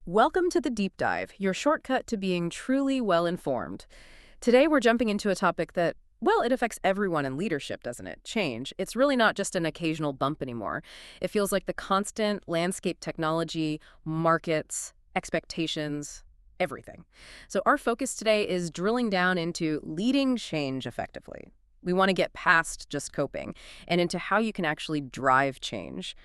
Welcome to the Deep Dive, your shortcut to being truly well-informed. Today we're jumping into a topic that, well, it affects everyone in leadership, doesn't it? Change. It's really not just an occasional bump anymore. It feels like the constant landscape technology, markets, expectations, everything. So our focus today is drilling down into leading change effectively. We want to get past just coping and into how you can actually drive change.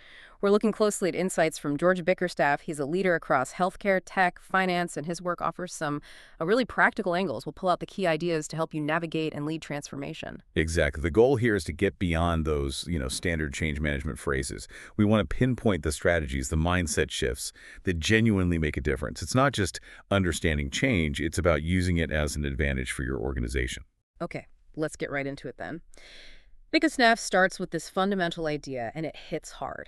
We're looking closely at insights from George Bickerstaff. He's a leader across healthcare, tech, finance, and his work offers some really practical angles. We'll pull out the key ideas to help you navigate and lead transformation. Exactly. The goal here is to get beyond those, standard change management phrases. We want to pinpoint the strategies, the mindset shifts that genuinely make a difference. It's not just understanding change, it's about using it as an advantage for your organization. Okay, let's get right into it then. Bickerstaff starts with this fundamental idea, and it hits hard.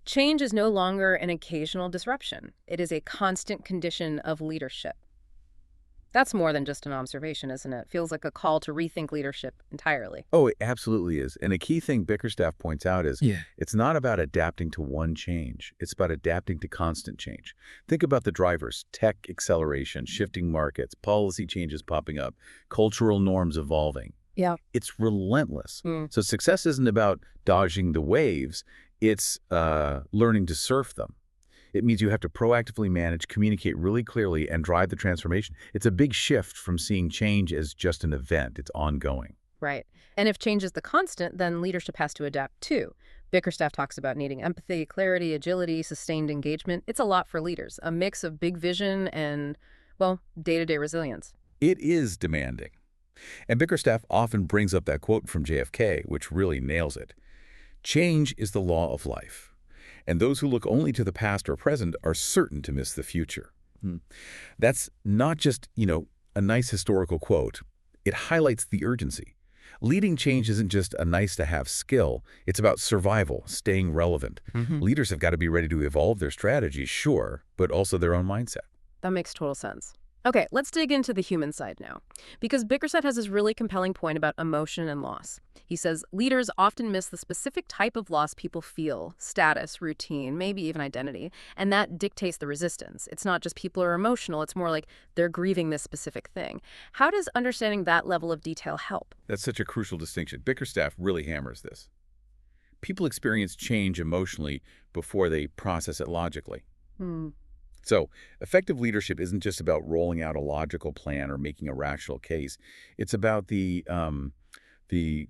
Change is no longer an occasional disruption. It is a constant condition of leadership. That's more than just an observation, isn't it? Feels like a call to rethink leadership entirely. Oh, it absolutely is. And a key thing Bickerstaff points out is it's not about adapting to one change. It's about adapting to constant change. Think about the drivers, tech acceleration, shifting markets, policy changes popping up, cultural norms evolving. Yeah. It's relentless. So success isn't about dodging the waves. It's learning to surf them. It means you have to proactively manage, communicate really clearly, and drive the transformation. It's a big shift from seeing change as just an event. It's ongoing. Right. And if change is the constant, then leadership has to adapt too. Bickerstaff talks about needing empathy, clarity, agility, sustained engagement. It's a lot for leaders, a mix of big vision and, well, day-to-day resilience. It is demanding. And Bickerstaff often brings up that quote from JFK, which really nails it. Change is the law of life, and those who look only to the past or present are certain to miss the future. That's not just, a nice historical quote. It highlights the urgency. Leading change isn't just a nice-to-have skill. It's about survival, staying relevant. Leaders have got to be ready to evolve their strategies, sure, but also their own mindset. That makes total sense. Okay, let's dig into the human side now, because Bickerstaff has this really compelling point about emotion and loss. He says leaders often miss the specific type of loss people feel, status, routine, maybe even identity, and that dictates the resistance. It's not just people are emotional, it's more like they're grieving this specific thing. How does understanding that level of detail help? That's such a crucial distinction. Bickerstaff really hammers this. People experience change emotionally before they process it logically. So, effective leadership isn't just about rolling out a logical plan or making a rational case. It's about the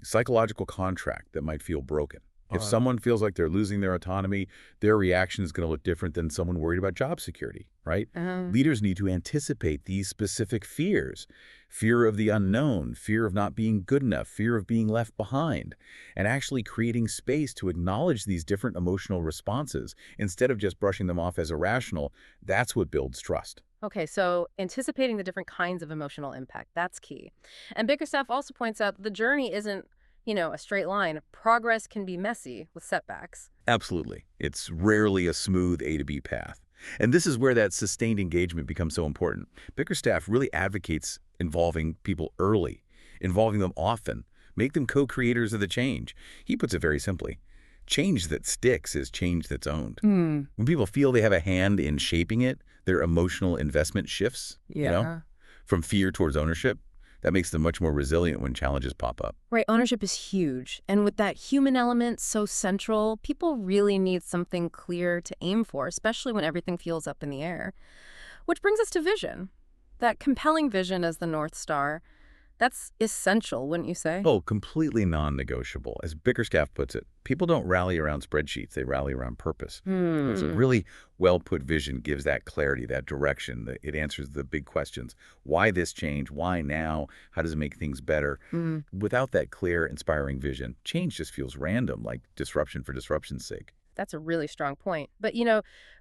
psychological contract that might feel broken. If someone feels like they're losing their autonomy, their reaction is going to look different than someone worried about job security, right? Leaders need to anticipate these specific fears. Fear of the unknown, fear of not being good enough, fear of being left behind, and actually creating space to acknowledge these different emotional responses instead of just brushing them off as irrational. That's what builds trust. Okay, so anticipating the different kinds of emotional impact, that's key. And Bickerstaff also points out that the journey isn't, a straight line. Progress can be messy with setbacks. Absolutely. It's rarely a smooth A to B path. And this is where that sustained engagement becomes so important. Bickerstaff really advocates involving people early, involving them often, make them co-creators of the change. He puts it very simply. Change that sticks is change that's owned. When people feel they have a hand in shaping it, their emotional investment shifts, from fear towards ownership. That makes them much more resilient when challenges pop up. Right, ownership is huge. And with that human element so central, people really need something clear to aim for, especially when everything feels up in the air. Which brings us to vision. That compelling vision as the North Star, that's essential, wouldn't you say? Oh, completely non-negotiable. As Bickerstaff puts it, people don't rally around spreadsheets, they rally around purpose. It's a really well-put vision gives that clarity, that direction. It answers the big questions. Why this change? Why now? How does it make things better? Without that clear, inspiring vision, change just feels random, like disruption for disruption's sake. That's a really strong point. But,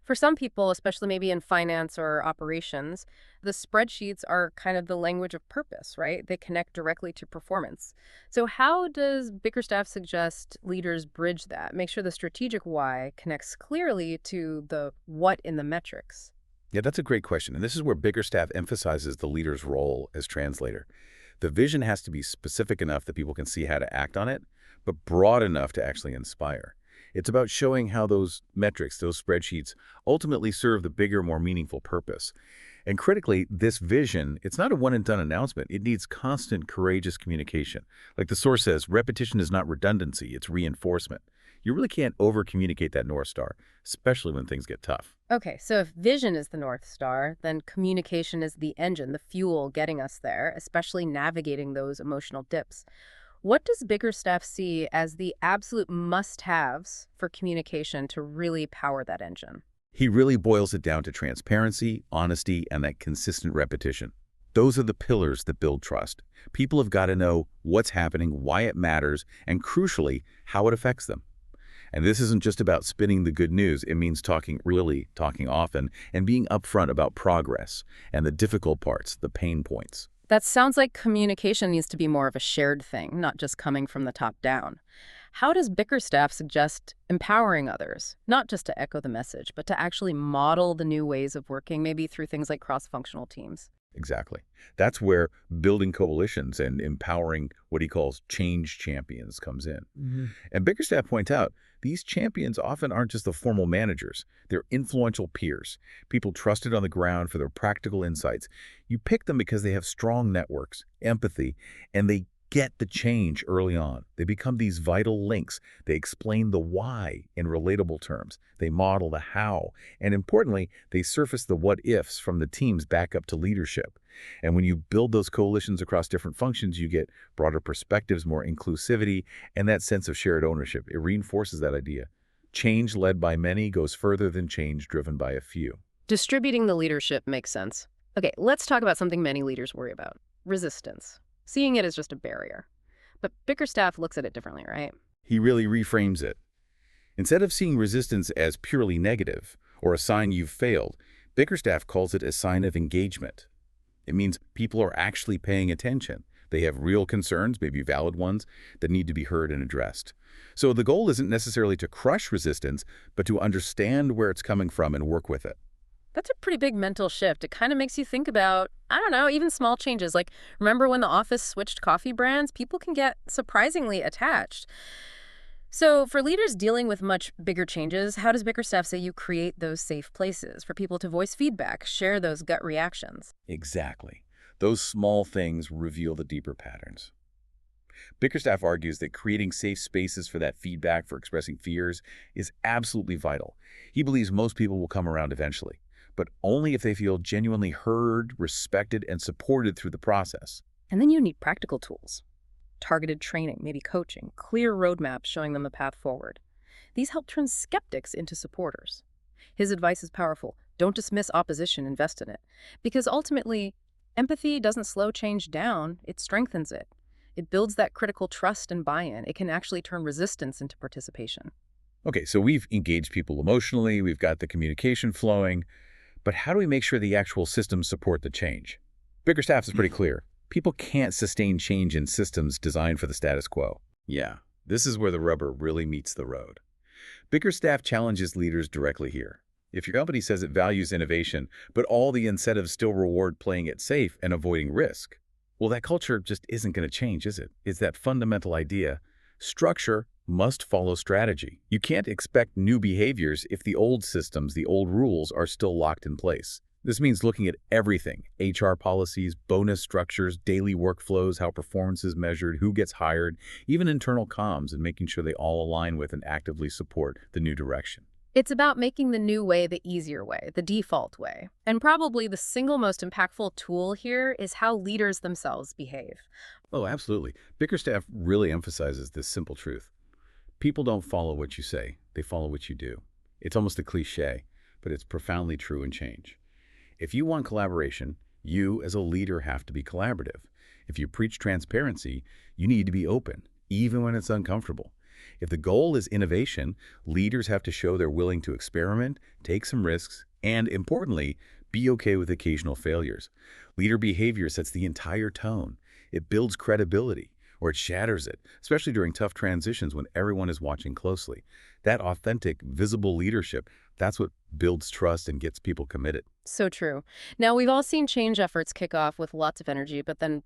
for some people, especially maybe in finance or operations, the spreadsheets are kind of the language of purpose, right? They connect directly to performance. So how does Bickerstaff suggest leaders bridge that, make sure the strategic why connects clearly to the what in the metrics? Yeah, that's a great question. And this is where Bickerstaff emphasizes the leader's role as translator. The vision has to be specific enough that people can see how to act on it, but broad enough to actually inspire. It's about showing how those metrics, those spreadsheets, ultimately serve the bigger, more meaningful purpose. And critically, this vision, it's not a one-and-done announcement. It needs constant, courageous communication. Like the source says, repetition is not redundancy, it's reinforcement. You really can't over-communicate that North Star, especially when things get tough. Okay, so if vision is the North Star, then communication is the engine, the fuel getting us there, especially navigating those emotional dips. What does Bickerstaff see as the absolute must-haves for communication to really power that engine? He really boils it down to transparency, honesty, and that consistent repetition. Those are the pillars that build trust. People have got to know what's happening, why it matters, and crucially, how it affects them. And this isn't just about spinning the good news. It means talking often, and being upfront about progress and the difficult parts, the pain points. That sounds like communication needs to be more of a shared thing, not just coming from the top down. How does Bickerstaff suggest empowering others, not just to echo the message, but to actually model the new ways of working, maybe through things like cross-functional teams? Exactly. That's where building coalitions and empowering what he calls change champions comes in. And Bickerstaff points out, these champions often aren't just the formal managers. They're influential peers, people trusted on the ground for their practical insights. You pick them because they have strong networks, empathy, and they get the change early on. They become these vital links. They explain the why in relatable terms. They model the how. And importantly, they surface the what-ifs from the teams back up to leadership. And when you build those coalitions across different functions, you get broader perspectives, more inclusivity, and that sense of shared ownership. It reinforces that idea. Change led by many goes further than change driven by a few. Distributing the leadership makes sense. Okay, let's talk about something many leaders worry about: resistance. Seeing it as just a barrier. But Bickerstaff looks at it differently, right? He really reframes it. Instead of seeing resistance as purely negative or a sign you've failed, Bickerstaff calls it a sign of engagement. It means people are actually paying attention. They have real concerns, maybe valid ones, that need to be heard and addressed. So the goal isn't necessarily to crush resistance, but to understand where it's coming from and work with it. That's a pretty big mental shift. It kind of makes you think about, I don't know, even small changes. Like, remember when the office switched coffee brands? People can get surprisingly attached. So for leaders dealing with much bigger changes, how does Bickerstaff say you create those safe places for people to voice feedback, share those gut reactions? Exactly. Those small things reveal the deeper patterns. Bickerstaff argues that creating safe spaces for that feedback, for expressing fears, is absolutely vital. He believes most people will come around eventually, but only if they feel genuinely heard, respected, and supported through the process. And then you need practical tools. Targeted training, maybe coaching, clear roadmaps showing them the path forward. These help turn skeptics into supporters. His advice is powerful. Don't dismiss opposition, invest in it. Because ultimately, empathy doesn't slow change down, it strengthens it. It builds that critical trust and buy-in. It can actually turn resistance into participation. Okay, so we've engaged people emotionally, we've got the communication flowing, but how do we make sure the actual systems support the change? Bickerstaff is pretty clear. People can't sustain change in systems designed for the status quo. Yeah, this is where the rubber really meets the road. Bickerstaff challenges leaders directly here. If your company says it values innovation, but all the incentives still reward playing it safe and avoiding risk, well, that culture just isn't going to change, is it? It's that fundamental idea. Structure must follow strategy. You can't expect new behaviors if the old systems, the old rules, are still locked in place. This means looking at everything: HR policies, bonus structures, daily workflows, how performance is measured, who gets hired, even internal comms, and making sure they all align with and actively support the new direction. It's about making the new way the easier way, the default way. And probably the single most impactful tool here is how leaders themselves behave. Oh, absolutely. Bickerstaff really emphasizes this simple truth. People don't follow what you say, they follow what you do. It's almost a cliche, but it's profoundly true in change. If you want collaboration, you as a leader have to be collaborative. If you preach transparency, you need to be open, even when it's uncomfortable. If the goal is innovation, leaders have to show they're willing to experiment, take some risks, and importantly, be okay with occasional failures. Leader behavior sets the entire tone. It builds credibility, or it shatters it, especially during tough transitions when everyone is watching closely. That authentic, visible leadership, that's what builds trust and gets people committed. So true. Now, we've all seen change efforts kick off with lots of energy, but then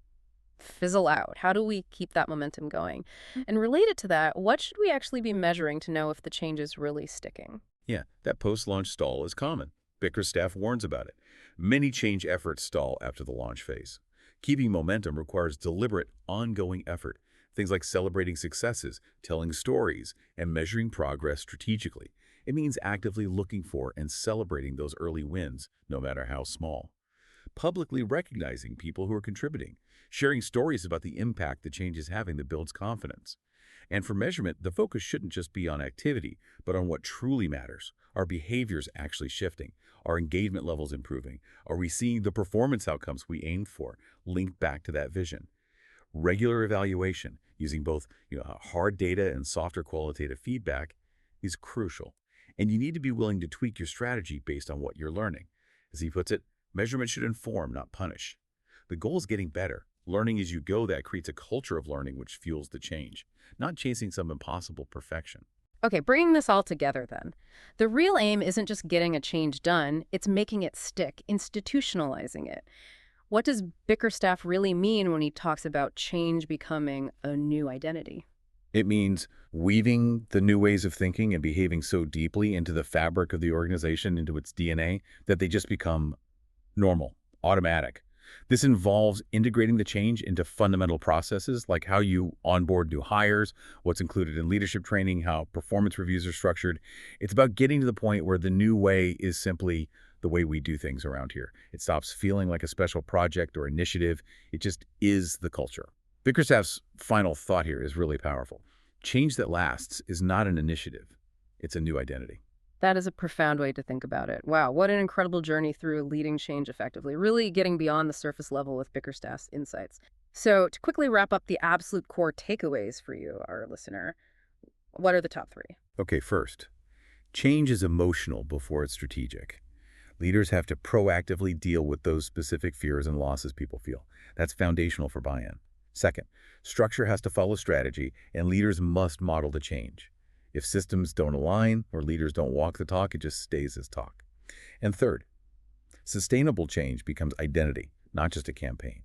fizzle out? How do we keep that momentum going? And related to that, what should we actually be measuring to know if the change is really sticking? Yeah, that post-launch stall is common. Bickerstaff warns about it. Many change efforts stall after the launch phase. Keeping momentum requires deliberate, ongoing effort. Things like celebrating successes, telling stories, and measuring progress strategically. It means actively looking for and celebrating those early wins, no matter how small. Publicly recognizing people who are contributing, sharing stories about the impact the change is having that builds confidence. And for measurement, the focus shouldn't just be on activity, but on what truly matters. Are behaviors actually shifting? Are engagement levels improving? Are we seeing the performance outcomes we aimed for, linked back to that vision? Regular evaluation, using both hard data and softer qualitative feedback, is crucial. And you need to be willing to tweak your strategy based on what you're learning. As he puts it, measurement should inform, not punish. The goal is getting better. Learning as you go that creates a culture of learning which fuels the change, not chasing some impossible perfection. Okay, bringing this all together then. The real aim isn't just getting a change done, it's making it stick, institutionalizing it. What does Bickerstaff really mean when he talks about change becoming a new identity? It means weaving the new ways of thinking and behaving so deeply into the fabric of the organization, into its DNA, that they just become normal, automatic. This involves integrating the change into fundamental processes like how you onboard new hires, what's included in leadership training, how performance reviews are structured. It's about getting to the point where the new way is simply the way we do things around here. It stops feeling like a special project or initiative. It just is the culture. Bickerstaff's final thought here is really powerful. Change that lasts is not an initiative. It's a new identity. That is a profound way to think about it. Wow, what an incredible journey through leading change effectively, really getting beyond the surface level with Bickerstaff's insights. So, to quickly wrap up the absolute core takeaways for you, our listener, what are the top three? Okay, first, change is emotional before it's strategic. Leaders have to proactively deal with those specific fears and losses people feel. That's foundational for buy-in. Second, structure has to follow strategy, and leaders must model the change. If systems don't align or leaders don't walk the talk, it just stays as talk. And third, sustainable change becomes identity, not just a campaign.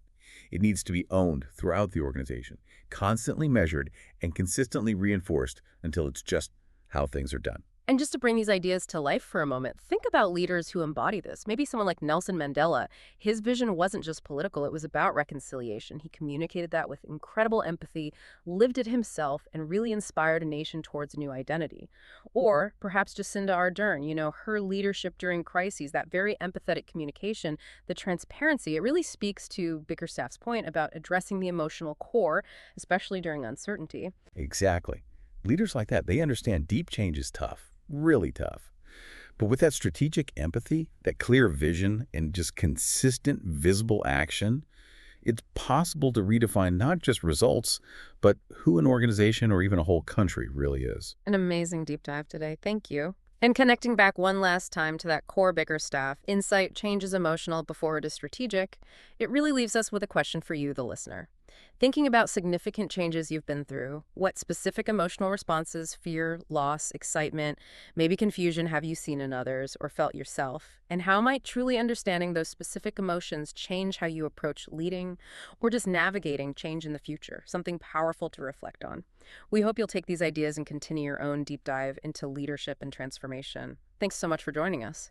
It needs to be owned throughout the organization, constantly measured and consistently reinforced until it's just how things are done. And just to bring these ideas to life for a moment, think about leaders who embody this. Maybe someone like Nelson Mandela. His vision wasn't just political, it was about reconciliation. He communicated that with incredible empathy, lived it himself, and really inspired a nation towards a new identity. Or perhaps Jacinda Ardern, her leadership during crises, that very empathetic communication, the transparency, it really speaks to Bickerstaff's point about addressing the emotional core, especially during uncertainty. Exactly. Leaders like that, they understand deep change is tough, really tough. But with that strategic empathy, that clear vision, and just consistent, visible action, it's possible to redefine not just results, but who an organization or even a whole country really is. An amazing deep dive today. Thank you. And connecting back one last time to that core Bickerstaff, insight changes emotional before it is strategic, it really leaves us with a question for you, the listener. Thinking about significant changes you've been through, what specific emotional responses, fear, loss, excitement, maybe confusion have you seen in others or felt yourself? And how might truly understanding those specific emotions change how you approach leading or just navigating change in the future? Something powerful to reflect on. We hope you'll take these ideas and continue your own deep dive into leadership and transformation. Thanks so much for joining us.